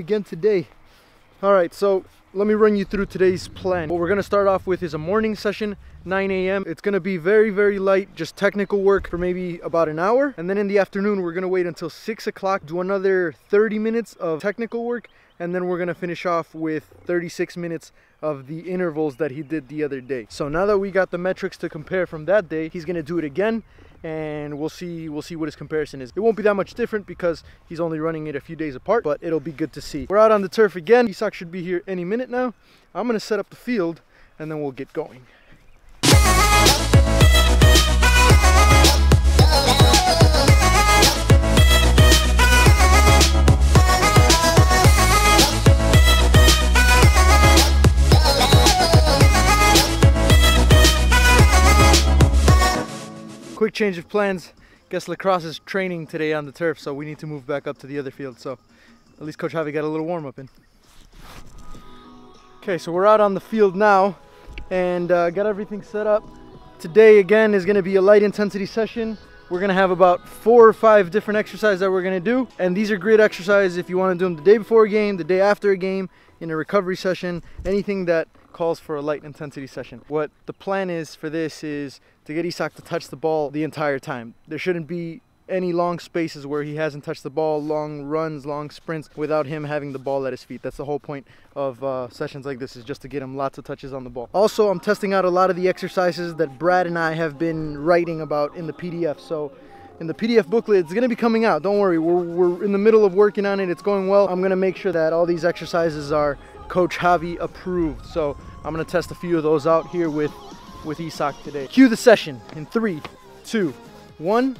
again today. Alright, so let me run you through today's plan. What we're going to start off with is a morning session, 9 a.m. It's going to be very light, just technical work for maybe about an hour. And then in the afternoon, we're going to wait until 6 o'clock, do another 30 minutes of technical work. And then we're going to finish off with 36 minutes of the intervals that he did the other day. So now that we got the metrics to compare from that day, he's going to do it again. And we'll see what his comparison is. It won't be that much different because he's only running it a few days apart, but it'll be good to see. We're out on the turf again. Isak should be here any minute now. I'm gonna set up the field and then we'll get going. Quick change of plans. Guess lacrosse is training today on the turf, so we need to move back up to the other field. So at least Coach Javi got a little warm up in. Okay, so we're out on the field now and got everything set up. Today again is going to be a light intensity session. We're going to have about 4 or 5 different exercises that we're going to do, and these are great exercises if you want to do them the day before a game, the day after a game, in a recovery session, anything that calls for a light intensity session. What the plan is for this is to get Isak to touch the ball the entire time. There shouldn't be any long spaces where he hasn't touched the ball, long runs, long sprints, without him having the ball at his feet. That's the whole point of sessions like this, is just to get him lots of touches on the ball. Also, I'm testing out a lot of the exercises that Brad and I have been writing about in the PDF. So in the PDF booklet, it's going to be coming out. Don't worry, we're in the middle of working on it. It's going well. I'm going to make sure that all these exercises are Coach Javi approved. So I'm going to test a few of those out here with Isak today. Cue the session in 3, 2, 1.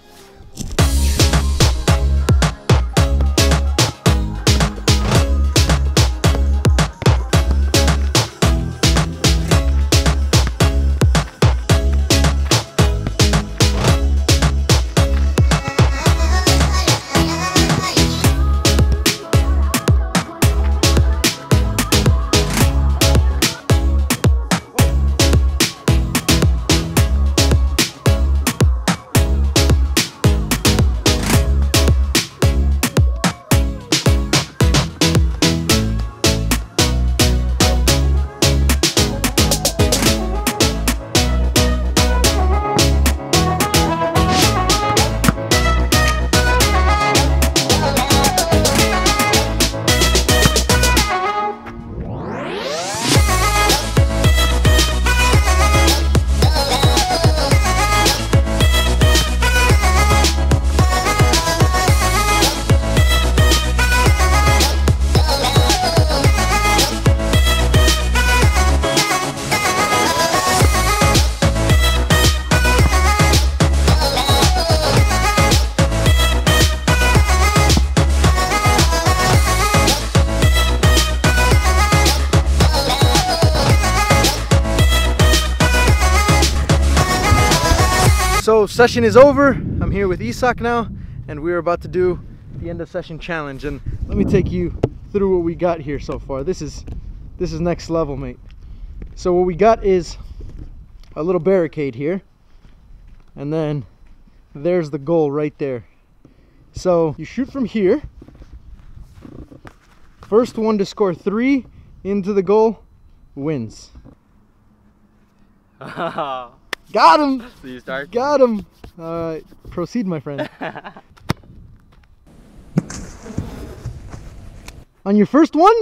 So session is over. I'm here with Isak now, and we're about to do the end of session challenge. And let me take you through what we got here so far. This is next level, mate. So what we got is a little barricade here, and then there's the goal right there. So you shoot from here. First one to score 3 into the goal wins. Got him! So you start? Got him! Alright, proceed, my friend. On your first one?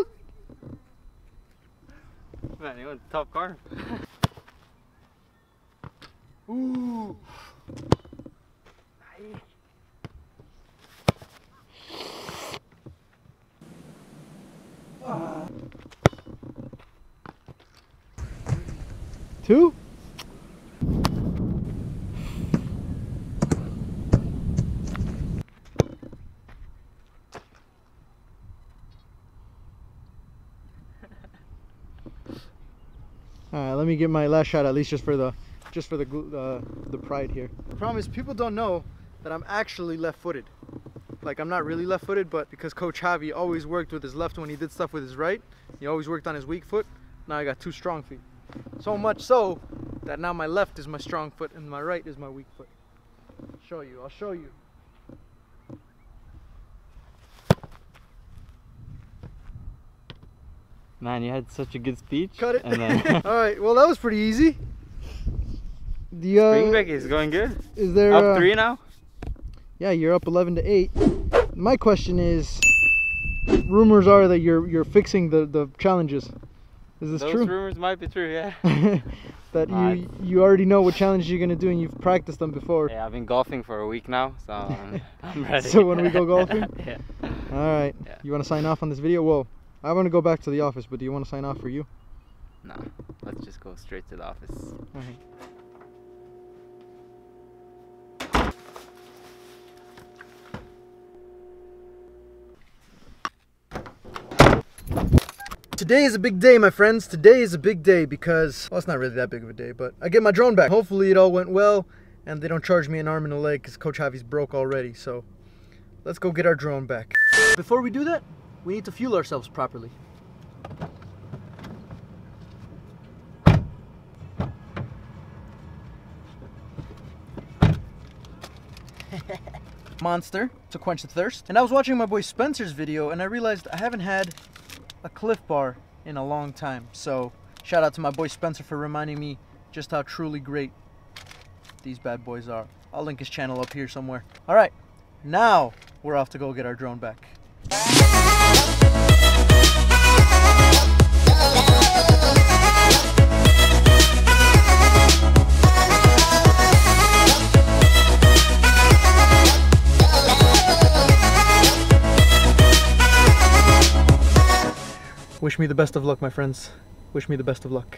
Man, you went top car. Ooh! Two? Alright, let me get my last shot, at least just for the pride here. The problem is people don't know that I'm actually left-footed. Like, I'm not really left-footed, but because Coach Javi always worked with his left when he did stuff with his right, he always worked on his weak foot. Now I got 2 strong feet. So much so that now my left is my strong foot and my right is my weak foot. I'll show you. Man, you had such a good speech. Cut it. And then All right. Well, that was pretty easy. The spring break is going good. Is there Up 3 now? Yeah, you're up 11-8. My question is, rumors are that you're fixing the challenges. Is this Those true? rumors might be true, yeah. That you already know what challenges you're gonna do and you've practiced them before. Yeah, I've been golfing for a week now, so I'm ready. So when we go golfing? Yeah. All right. Yeah. You want to sign off on this video? Well, I want to go back to the office, but do you want to sign off for you? No, let's just go straight to the office. All right. Today is a big day, my friends. Today is a big day because, well, it's not really that big of a day, but I get my drone back. Hopefully it all went well and they don't charge me an arm and a leg because Coach Javi's broke already. So let's go get our drone back. Before we do that, we need to fuel ourselves properly. Monster to quench the thirst. And I was watching my boy Spencer's video and I realized I haven't had a Cliff Bar in a long time. So shout out to my boy Spencer for reminding me just how truly great these bad boys are. I'll link his channel up here somewhere. All right, now we're off to go get our drone back. Wish me the best of luck, my friends. Wish me the best of luck.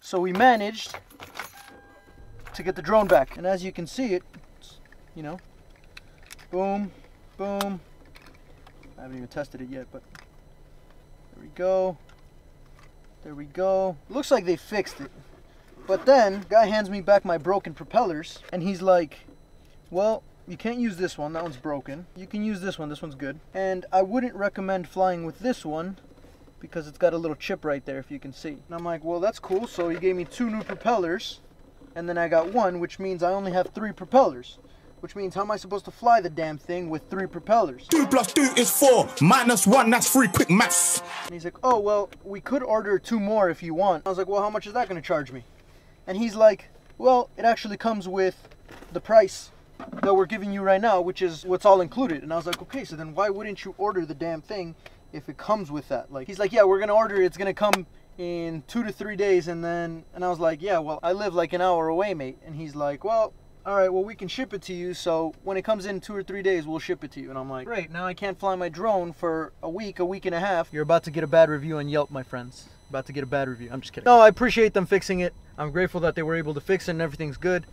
So we managed to get the drone back, and as you can see it, you know, boom, boom. I haven't even tested it yet, but there we go. There we go. Looks like they fixed it. But then guy hands me back my broken propellers and he's like, well, you can't use this one, that one's broken. You can use this one, this one's good. And I wouldn't recommend flying with this one because it's got a little chip right there, if you can see. And I'm like, well, that's cool. So he gave me 2 new propellers and then I got 1, which means I only have 3 propellers. Which means how am I supposed to fly the damn thing with 3 propellers? 2 + 2 is 4, -1, that's 3, quick maths. And he's like, oh, well, we could order 2 more if you want. I was like, well, how much is that gonna charge me? And he's like, well, it actually comes with the price that we're giving you right now, which is what's all included. And I was like, okay, so then why wouldn't you order the damn thing if it comes with that? Like, he's like, yeah, we're gonna order it, it's gonna come in 2 to 3 days. And I was like, yeah, well, I live like an hour away, mate. And he's like, well, all right, well, we can ship it to you, so when it comes in 2 or 3 days, we'll ship it to you. And I'm like, great, now I can't fly my drone for a week and a half. You're about to get a bad review on Yelp, my friends. About to get a bad review. I'm just kidding. No, I appreciate them fixing it. I'm grateful that they were able to fix it and everything's good.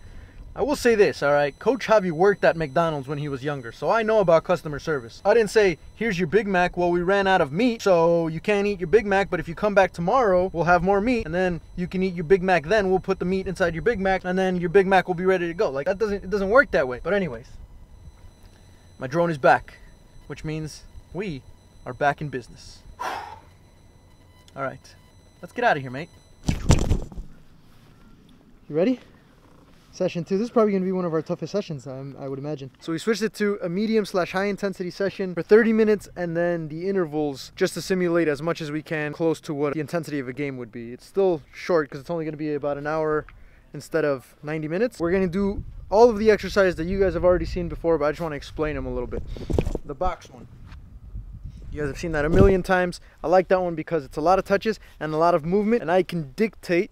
I will say this, all right? Coach Javi worked at McDonald's when he was younger, so I know about customer service. I didn't say, here's your Big Mac, well, we ran out of meat, so you can't eat your Big Mac, but if you come back tomorrow, we'll have more meat, and then you can eat your Big Mac then. We'll put the meat inside your Big Mac, and then your Big Mac will be ready to go. Like, it doesn't work that way. But anyways, my drone is back, which means we are back in business. All right, let's get out of here, mate. You ready? Session 2. This is probably going to be one of our toughest sessions, I would imagine. So we switched it to a medium/high intensity session for 30 minutes and then the intervals just to simulate as much as we can close to what the intensity of a game would be. It's still short because it's only going to be about an hour instead of 90 minutes. We're going to do all of the exercises that you guys have already seen before, but I just want to explain them a little bit. The box one. You guys have seen that a million times. I like that one because it's a lot of touches and a lot of movement, and I can dictate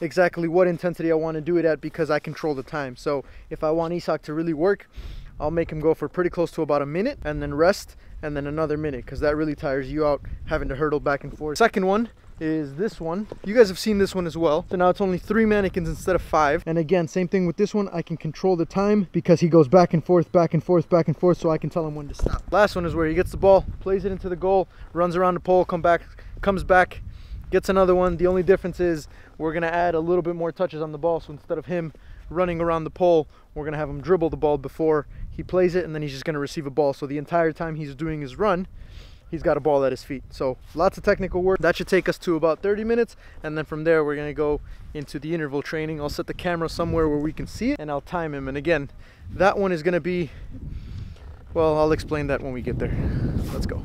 exactly what intensity I want to do it at because I control the time. So if I want Isak to really work, I'll make him go for pretty close to about a minute and then rest and then another minute because that really tires you out having to hurdle back and forth. Second one is this one. You guys have seen this one as well. So now it's only 3 mannequins instead of 5. And again, same thing with this one. I can control the time because he goes back and forth, back and forth, back and forth, so I can tell him when to stop. Last one is where he gets the ball, plays it into the goal, runs around the pole, comes back, gets another one. The only difference is we're gonna add a little bit more touches on the ball. So instead of him running around the pole. We're gonna have him dribble the ball before he plays it, and then he's just gonna receive a ball. So the entire time he's doing his run, he's got a ball at his feet. So lots of technical work. That should take us to about 30 minutes. And then from there, we're gonna go into the interval training. I'll set the camera somewhere where we can see it, and I'll time him. And again, that one is gonna be, well, I'll explain that when we get there. Let's go.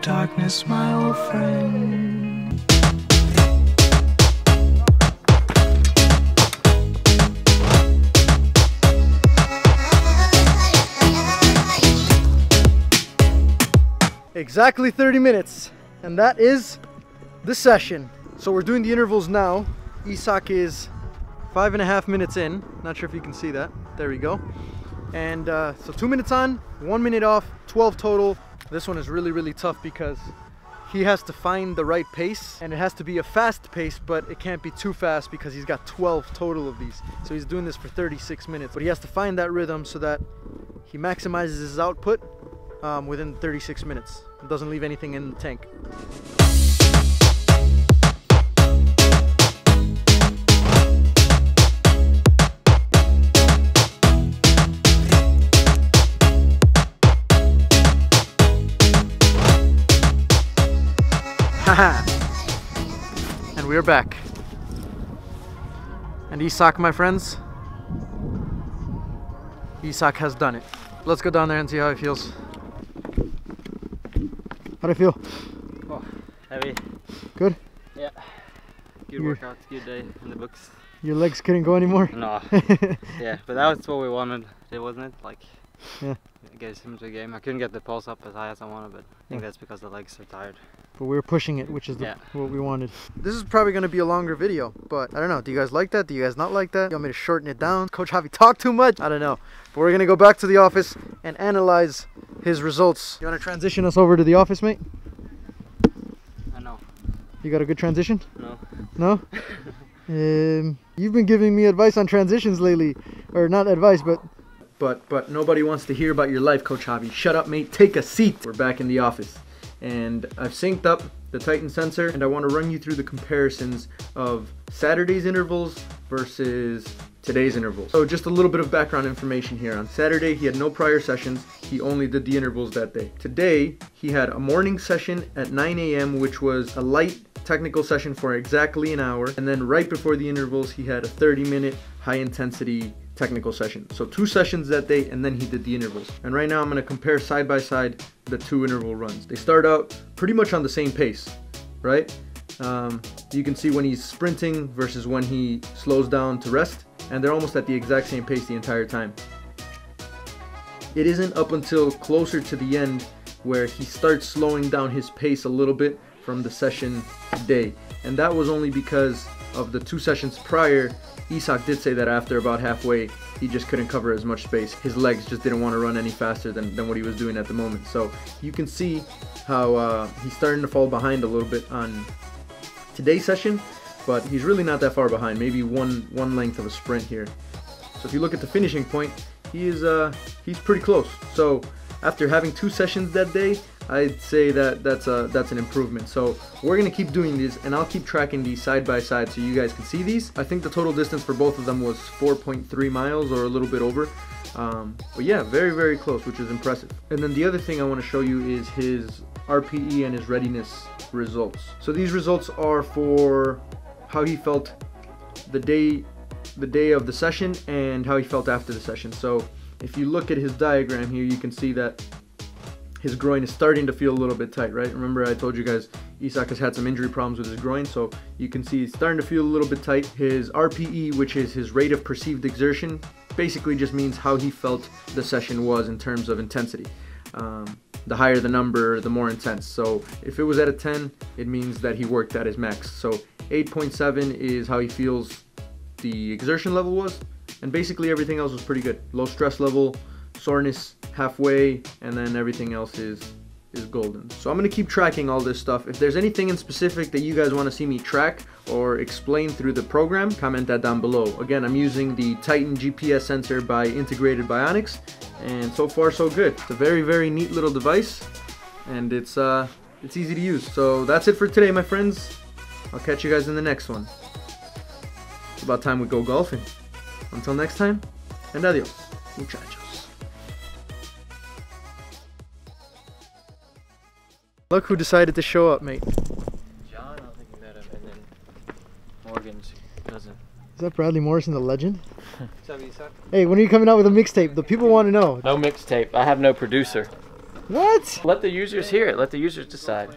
Darkness, my old friend. Exactly 30 minutes, and that is the session. So we're doing the intervals now. Isak is 5.5 minutes in. Not sure if you can see that. There we go. And so 2 minutes on, 1 minute off, 12 total. This one is really tough because he has to find the right pace, and it has to be a fast pace, but it can't be too fast because he's got 12 total of these. So he's doing this for 36 minutes, but he has to find that rhythm so that he maximizes his output within 36 minutes and doesn't leave anything in the tank. And we're back. And Isak, my friends, Isak has done it. Let's go down there and see how he feels. How do you feel? Oh, heavy. Good? Yeah. Good workout, good day in the books. Your legs couldn't go anymore? No. Yeah, but that was what we wanted, wasn't it? Like, yeah. Get him to the game. I couldn't get the pulse up as high as I wanted, but I think that's because the legs are tired. But we were pushing it, which is what we wanted. This is probably going to be a longer video, but I don't know. Do you guys like that? Do you guys not like that? You want me to shorten it down? Coach Javi talked too much? I don't know. But we're going to go back to the office and analyze his results. You want to transition us over to the office, mate? I know. You got a good transition? No. No? You've been giving me advice on transitions lately. Or not advice, but nobody wants to hear about your life, Coach Javi. Shut up, mate. Take a seat. We're back in the office. And I've synced up the Titan sensor, and I want to run you through the comparisons of Saturday's intervals versus today's intervals. So just a little bit of background information here. On Saturday, he had no prior sessions. He only did the intervals that day. Today, he had a morning session at 9 a.m., which was a light technical session for exactly an hour. And then right before the intervals, he had a 30-minute high-intensity technical session. So 2 sessions that day, and then he did the intervals. And right now I'm going to compare side by side the 2 interval runs. They start out pretty much on the same pace, right? You can see when he's sprinting versus when he slows down to rest, and they're almost at the exact same pace the entire time. It isn't up until closer to the end where he starts slowing down his pace a little bit from the session today, and that was only because of the 2 sessions prior. Isak did say that after about halfway, he just couldn't cover as much space. His legs just didn't want to run any faster than what he was doing at the moment. So you can see how he's starting to fall behind a little bit on today's session, but he's really not that far behind. Maybe one length of a sprint here. So if you look at the finishing point, he's pretty close. So after having 2 sessions that day, I'd say that's an improvement. So we're gonna keep doing these, and I'll keep tracking these side by side so you guys can see these. I think the total distance for both of them was 4.3 miles or a little bit over. But yeah, very close, which is impressive. And then the other thing I want to show you is his RPE and his readiness results. So these results are for how he felt the day of the session and how he felt after the session. So if you look at his diagram here, you can see that his groin is starting to feel a little bit tight, right? Remember I told you guys Isak has had some injury problems with his groin, so you can see he's starting to feel a little bit tight. His RPE, which is his rate of perceived exertion, basically just means how he felt the session was in terms of intensity. The higher the number, the more intense. So if it was at a 10, it means that he worked at his max. So 8.7 is how he feels the exertion level was, and basically everything else was pretty good. Low stress level, soreness halfway, and then everything else is golden. So I'm gonna keep tracking all this stuff. If there's anything in specific that you guys want to see me track or explain through the program, comment that down below. Again, I'm using the Titan GPS sensor by Integrated Bionics, and so far so good. It's a very, very neat little device, and it's easy to use. So that's it for today, my friends. I'll catch you guys in the next one. It's about time we go golfing. Until next time, and adios, muchachos. Look who decided to show up, mate. John, I don't think you met him, and then Morgan's cousin. Is that Bradley Morrison, the legend? What's up, Isak? Hey, when are you coming out with a mixtape? The people want to know. No mixtape. I have no producer. What? Let the users hear it. Let the users decide.